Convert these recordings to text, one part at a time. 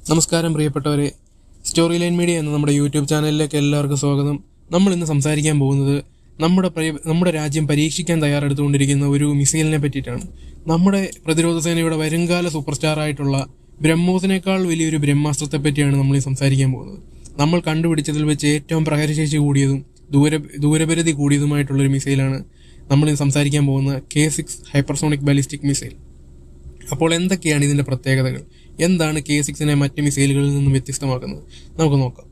നമസ്കാരം പ്രിയപ്പെട്ടവരെ, story line media എന്ന നമ്മുടെ യൂട്യൂബ് ചാനലിലേക്ക് എല്ലാവർക്കും സ്വാഗതം. നമ്മൾ ഇന്ന് സംസാരിക്കാൻ പോകുന്നത് നമ്മുടെ രാജ്യം പരീക്ഷിക്കാൻ തയ്യാറെടുത്തുകൊണ്ടിരിക്കുന്ന ഒരു മിസൈലിനെ പറ്റിയിട്ടാണ്. നമ്മുടെ പ്രതിരോധ സേനയുടെ വരുംകാല സൂപ്പർ സ്റ്റാർ ആയിട്ടുള്ള ബ്രഹ്മോസിനേക്കാൾ വലിയൊരു ബ്രഹ്മാസ്ത്രത്തെ പറ്റിയാണ് നമ്മൾ ഈ സംസാരിക്കാൻ പോകുന്നത്. നമ്മൾ കണ്ടുപിടിച്ചതിൽ വെച്ച് ഏറ്റവും പ്രഹരശേഷി കൂടിയതും ദൂരപരിധി കൂടിയതുമായിട്ടുള്ളൊരു മിസൈലാണ് നമ്മൾ ഇന്ന് സംസാരിക്കാൻ പോകുന്ന K6 ഹൈപ്പർസോണിക് ബാലിസ്റ്റിക് മിസൈൽ. അപ്പോൾ എന്തൊക്കെയാണ് ഇതിൻ്റെ പ്രത്യേകതകൾ? എന്താണ് K6നെ മറ്റ് മിസൈലുകളിൽ നിന്നും വ്യത്യസ്തമാക്കുന്നത്? നമുക്ക് നോക്കാം.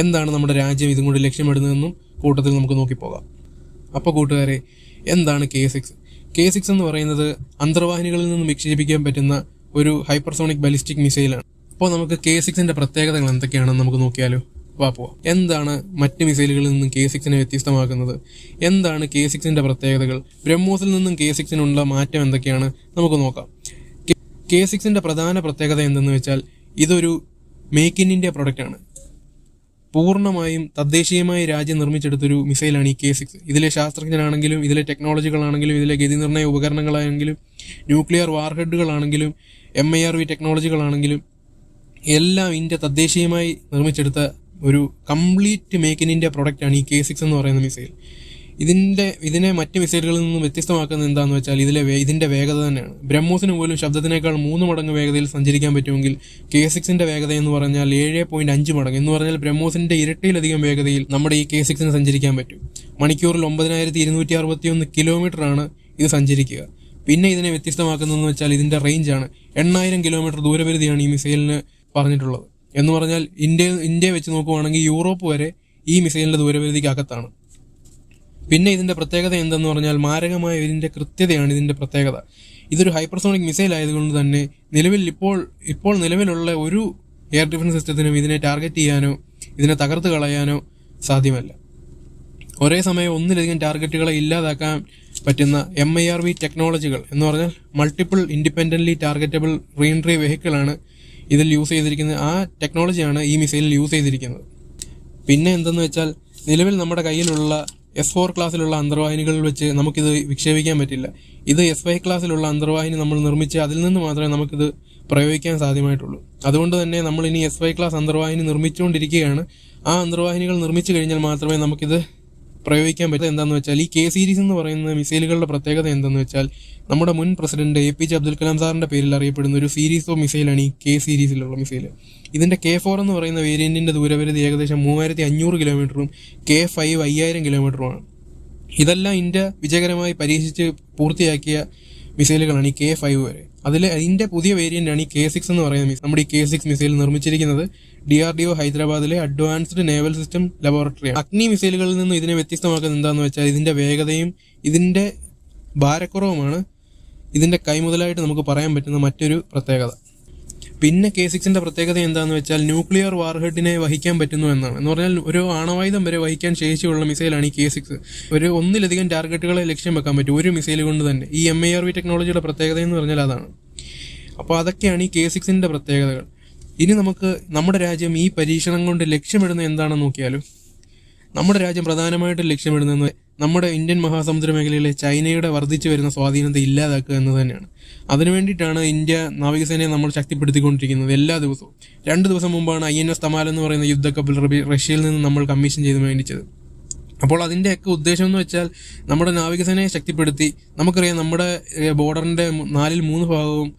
എന്താണ് നമ്മുടെ രാജ്യം ഇതും കൊണ്ട് ലക്ഷ്യമിടുന്നതെന്നും കൂട്ടത്തിൽ നമുക്ക് നോക്കിപ്പോകാം. അപ്പോൾ കൂട്ടുകാരെ, എന്താണ് K6 എന്ന് പറയുന്നത് അന്തർവാഹിനികളിൽ നിന്നും വിക്ഷേപിക്കാൻ പറ്റുന്ന ഒരു ഹൈപ്പർസോണിക് ബാലിസ്റ്റിക് മിസൈലാണ്. അപ്പോൾ നമുക്ക് K6ന്റെ പ്രത്യേകതകൾ എന്തൊക്കെയാണെന്ന് നമുക്ക് നോക്കിയാലോ. പോവാം. എന്താണ് മറ്റ് മിസൈലുകളിൽ നിന്നും K6നെ വ്യത്യസ്തമാക്കുന്നത്? എന്താണ് K6ന്റെ പ്രത്യേകതകൾ? ബ്രഹ്മോസിൽ നിന്നും K6നുള്ള മാറ്റം എന്തൊക്കെയാണ്? നമുക്ക് നോക്കാം. K6ന്റെ പ്രധാന പ്രത്യേകത എന്തെന്ന് വെച്ചാൽ ഇതൊരു മേക്ക് ഇൻ ഇന്ത്യ പ്രൊഡക്റ്റാണ്. പൂർണ്ണമായും തദ്ദേശീയമായി രാജ്യം നിർമ്മിച്ചെടുത്തൊരു മിസൈലാണ് ഈ K6. ഇതിലെ ശാസ്ത്രജ്ഞരാണെങ്കിലും ഇതിലെ ടെക്നോളജികളാണെങ്കിലും ഇതിലെ ഗതിനിർണ്ണയ ഉപകരണങ്ങളാണെങ്കിലും ന്യൂക്ലിയർ വാർഹെഡുകളാണെങ്കിലും MIRV ടെക്നോളജികളാണെങ്കിലും എല്ലാം ഇന്ത്യ തദ്ദേശീയമായി നിർമ്മിച്ചെടുത്ത ഒരു കംപ്ലീറ്റ് മേക്ക് ഇൻ ഇന്ത്യ പ്രൊഡക്റ്റാണ് ഈ K6 എന്ന് പറയുന്ന മിസൈൽ. ഇതിനെ മറ്റ് മിസൈലുകളിൽ നിന്നും വ്യത്യസ്തമാക്കുന്നത് എന്താണെന്ന് വെച്ചാൽ ഇതിന്റെ വേഗത തന്നെയാണ്. ബ്രഹ്മോസിന് പോലും ശബ്ദത്തിനേക്കാൾ 3 മടങ്ങ് വേഗതയിൽ സഞ്ചരിക്കാൻ പറ്റുമെങ്കിൽ K6ന്റെ വേഗത എന്ന് പറഞ്ഞാൽ 7.5 മടങ്ങ് എന്ന് പറഞ്ഞാൽ ബ്രഹ്മോസിന്റെ ഇരട്ടിയിലധികം വേഗതയിൽ നമ്മുടെ ഈ K6ന് സഞ്ചരിക്കാൻ പറ്റും. മണിക്കൂറിൽ 9261 കിലോമീറ്ററാണ് ഇത് സഞ്ചരിക്കുക. പിന്നെ ഇതിനെ വ്യത്യസ്തമാക്കുന്നതെന്ന് വെച്ചാൽ ഇതിന്റെ റേഞ്ചാണ്. 8000 കിലോമീറ്റർ ദൂരപരിധിയാണ് ഈ മിസൈലിന് പറഞ്ഞിട്ടുള്ളത്. എന്ന് പറഞ്ഞാൽ ഇന്ത്യ വെച്ച് നോക്കുവാണെങ്കിൽ യൂറോപ്പ് വരെ ഈ മിസൈലിന്റെ ദൂരപരിധിക്ക് അകത്താണ്. പിന്നെ ഇതിന്റെ പ്രത്യേകത എന്തെന്ന് പറഞ്ഞാൽ മാരകമായ ഇതിന്റെ കൃത്യതയാണ് ഇതിന്റെ പ്രത്യേകത. ഇതൊരു ഹൈപ്പർസോണിക് മിസൈൽ ആയതുകൊണ്ട് തന്നെ ഇപ്പോൾ നിലവിലുള്ള ഒരു എയർ ഡിഫൻസ് സിസ്റ്റത്തിനും ഇതിനെ ടാർഗറ്റ് ചെയ്യാനോ ഇതിനെ തകർത്ത് കളയാനോ സാധ്യമല്ല. ഒരേ സമയം ഒന്നിലധികം ടാർഗറ്റുകളെ ഇല്ലാതാക്കാൻ പറ്റുന്ന MIRV ടെക്നോളജികൾ എന്ന് പറഞ്ഞാൽ മൾട്ടിപ്പിൾ ഇൻഡിപെൻഡന്റ്ലി ടാർഗറ്റബിൾ റീഎൻട്രി വെഹിക്കിളാണ് ഇതിൽ യൂസ് ചെയ്തിരിക്കുന്നത്. ആ ടെക്നോളജിയാണ് ഈ മിസൈലിൽ യൂസ് ചെയ്തിരിക്കുന്നത്. പിന്നെ എന്തെന്ന് വെച്ചാൽ നിലവിൽ നമ്മുടെ കയ്യിലുള്ള S4 ക്ലാസ്സിലുള്ള അന്തർവാഹിനികളിൽ വെച്ച് നമുക്കിത് വിക്ഷേപിക്കാൻ പറ്റില്ല. ഇത് S5 ക്ലാസ്സിലുള്ള അന്തർവാഹിനി നമ്മൾ നിർമ്മിച്ച് അതിൽ നിന്ന് മാത്രമേ നമുക്കിത് പ്രയോഗിക്കാൻ സാധ്യമായിട്ടുള്ളൂ. അതുകൊണ്ട് തന്നെ നമ്മൾ ഇനി S5 ക്ലാസ് അന്തർവാഹിനി നിർമ്മിച്ചുകൊണ്ടിരിക്കുകയാണ്. ആ അന്തർവാഹിനികൾ നിർമ്മിച്ചു കഴിഞ്ഞാൽ മാത്രമേ നമുക്കിത് പ്രയോഗിക്കാൻ പറ്റുക. എന്താണെന്ന് വെച്ചാൽ ഈ K സീരീസ് എന്ന് പറയുന്ന മിസൈലുകളുടെ പ്രത്യേകത എന്തെന്ന് വെച്ചാൽ നമ്മുടെ മുൻ പ്രസിഡന്റ് APJ അബ്ദുൽ കലാം സാറിന്റെ പേരിൽ അറിയപ്പെടുന്ന ഒരു സീരീസ് ഓഫ് മിസൈലാണ് ഈ K സീരീസിലുള്ള മിസൈൽ. ഇതിന്റെ K4 എന്ന് പറയുന്ന വേരിയന്റിന്റെ ദൂരപരിധി ഏകദേശം 3500 കിലോമീറ്ററും K5 5000 കിലോമീറ്ററുമാണ്. ഇതെല്ലാം ഇന്ത്യ വിജയകരമായി പരീക്ഷിച്ച് പൂർത്തിയാക്കിയ മിസൈലുകളാണ് ഈ K5 വരെ. അതിന്റെ പുതിയ വേരിയന്റാണ് ഈ K6 എന്ന് പറയുന്ന മിസൈൽ. നമ്മുടെ ഈ K6 മിസൈൽ നിർമ്മിച്ചിരിക്കുന്നത് DRDO ഹൈദരാബാദിലെ അഡ്വാൻസ്ഡ് നേവൽ സിസ്റ്റം ലബോറട്ടറിയാണ്. അഗ്നി മിസൈലുകളിൽ നിന്ന് ഇതിനെ വ്യത്യസ്തമാക്കുന്നത് എന്താണെന്ന് വെച്ചാൽ ഇതിന്റെ വേഗതയും ഇതിന്റെ ഭാരക്കുറവുമാണ് ഇതിന്റെ കൈമുതലായിട്ട് നമുക്ക് പറയാൻ പറ്റുന്ന മറ്റൊരു പ്രത്യേകത. പിന്നെ K6ന്റെ പ്രത്യേകത എന്താണെന്ന് വെച്ചാൽ ന്യൂക്ലിയർ വാർഹെഡിനെ വഹിക്കാൻ പറ്റുന്നു എന്നാണ്. എന്ന് പറഞ്ഞാൽ ഒരു ആണവായുധം വരെ വഹിക്കാൻ ശേഷിയുള്ള മിസൈലാണ് ഈ K6. ഒന്നിലധികം ടാർഗറ്റുകളെ ലക്ഷ്യം വെക്കാൻ പറ്റും ഒരു മിസൈൽ കൊണ്ട് തന്നെ. ഈ MIRV ടെക്നോളജിയുടെ പ്രത്യേകത എന്ന് പറഞ്ഞാൽ അതാണ്. അപ്പോൾ അതൊക്കെയാണ് ഈ K6ന്റെ പ്രത്യേകതകൾ. ഇനി നമുക്ക് നമ്മുടെ രാജ്യം ഈ പരീക്ഷണം കൊണ്ട് ലക്ഷ്യമിടുന്ന എന്താണെന്ന് നോക്കിയാലും നമ്മുടെ രാജ്യം പ്രധാനമായിട്ടും ലക്ഷ്യമിടുന്നത് നമ്മുടെ ഇന്ത്യൻ മഹാസമുദ്ര മേഖലയിലെ ചൈനയുടെ വർദ്ധിച്ചു വരുന്ന സ്വാധീനത്തെ ഇല്ലാതാക്കുക എന്ന് തന്നെയാണ്. അതിനുവേണ്ടിയിട്ടാണ് ഇന്ത്യ നാവികസേനയെ നമ്മൾ ശക്തിപ്പെടുത്തിക്കൊണ്ടിരിക്കുന്നത് എല്ലാ ദിവസവും. 2 ദിവസം മുമ്പാണ് INS തമാൽ എന്ന് പറയുന്ന യുദ്ധക്കപ്പൽ റഷ്യയിൽ നിന്ന് നമ്മൾ കമ്മീഷൻ ചെയ്ത് മേടിച്ചത്. അപ്പോൾ അതിൻ്റെയൊക്കെ ഉദ്ദേശം എന്ന് വെച്ചാൽ നമ്മുടെ നാവികസേനയെ ശക്തിപ്പെടുത്തി, നമുക്കറിയാം നമ്മുടെ ബോർഡറിന്റെ 4/3 ഭാഗവും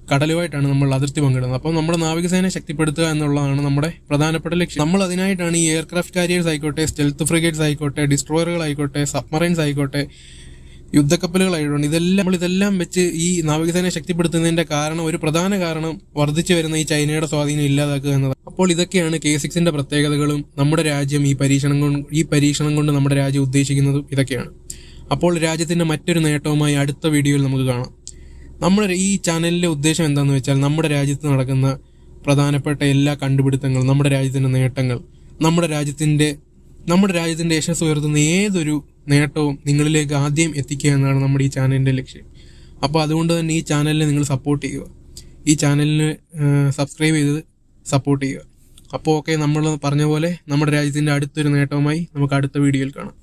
കടലുമായിട്ടാണ് നമ്മൾ അതിർത്തി പങ്കിടുന്നത്. അപ്പോൾ നമ്മുടെ നാവികസേനയെ ശക്തിപ്പെടുത്തുക എന്നുള്ളതാണ് നമ്മുടെ പ്രധാനപ്പെട്ട ലക്ഷ്യം. നമ്മൾ അതിനായിട്ടാണ് ഈ എയർക്രാഫ്റ്റ് കാരിയേഴ്സ് ആയിക്കോട്ടെ, സ്റ്റെൽത്ത് ഫ്രിഗേറ്റ്സ് ആയിക്കോട്ടെ, ഡിസ്ട്രോയറുകളായിക്കോട്ടെ, സബ്മറൈൻസ് ആയിക്കോട്ടെ, യുദ്ധക്കപ്പലുകളായിക്കോട്ടെ, ഇതെല്ലാം വെച്ച് ഈ നാവികസേനയെ ശക്തിപ്പെടുത്തുന്നതിന്റെ ഒരു പ്രധാന കാരണം വർദ്ധിച്ചു വരുന്ന ഈ ചൈനയുടെ സ്വാധീനം ഇല്ലാതാക്കുക എന്നതാണ്. അപ്പോൾ ഇതൊക്കെയാണ് K6ന്റെ പ്രത്യേകതകളും നമ്മുടെ രാജ്യം ഈ പരീക്ഷണം കൊണ്ട് നമ്മുടെ രാജ്യം ഉദ്ദേശിക്കുന്നതും ഇതൊക്കെയാണ്. അപ്പോൾ രാജ്യത്തിന്റെ മറ്റൊരു നേട്ടവുമായി അടുത്ത വീഡിയോയിൽ നമുക്ക് കാണാം. നമ്മുടെ ഈ ചാനലിലെ ഉദ്ദേശം എന്താണെന്ന് വെച്ചാൽ നമ്മുടെ രാജ്യത്ത് നടക്കുന്ന പ്രധാനപ്പെട്ട എല്ലാ കണ്ടുപിടുത്തങ്ങളും, നമ്മുടെ രാജ്യത്തിന്റെ നേട്ടങ്ങൾ, നമ്മുടെ രാജ്യത്തിന്റെ യശസ് ഉയർത്തുന്ന ഏതൊരു നേട്ടവും നിങ്ങളിലേക്ക് ആദ്യം എത്തിക്കുക എന്നാണ് നമ്മുടെ ഈ ചാനലിന്റെ ലക്ഷ്യം. അപ്പോൾ അതുകൊണ്ട് തന്നെ ഈ ചാനലിനെ നിങ്ങൾ സപ്പോർട്ട് ചെയ്യുക. ഈ ചാനലിന് സബ്സ്ക്രൈബ് ചെയ്ത് സപ്പോർട്ട് ചെയ്യുക. അപ്പോൾ ഓക്കെ, നമ്മൾ പറഞ്ഞ പോലെ നമ്മുടെ രാജ്യത്തിന്റെ അടുത്തൊരു നേട്ടവുമായി നമുക്ക് അടുത്ത വീഡിയോയിൽ കാണാം.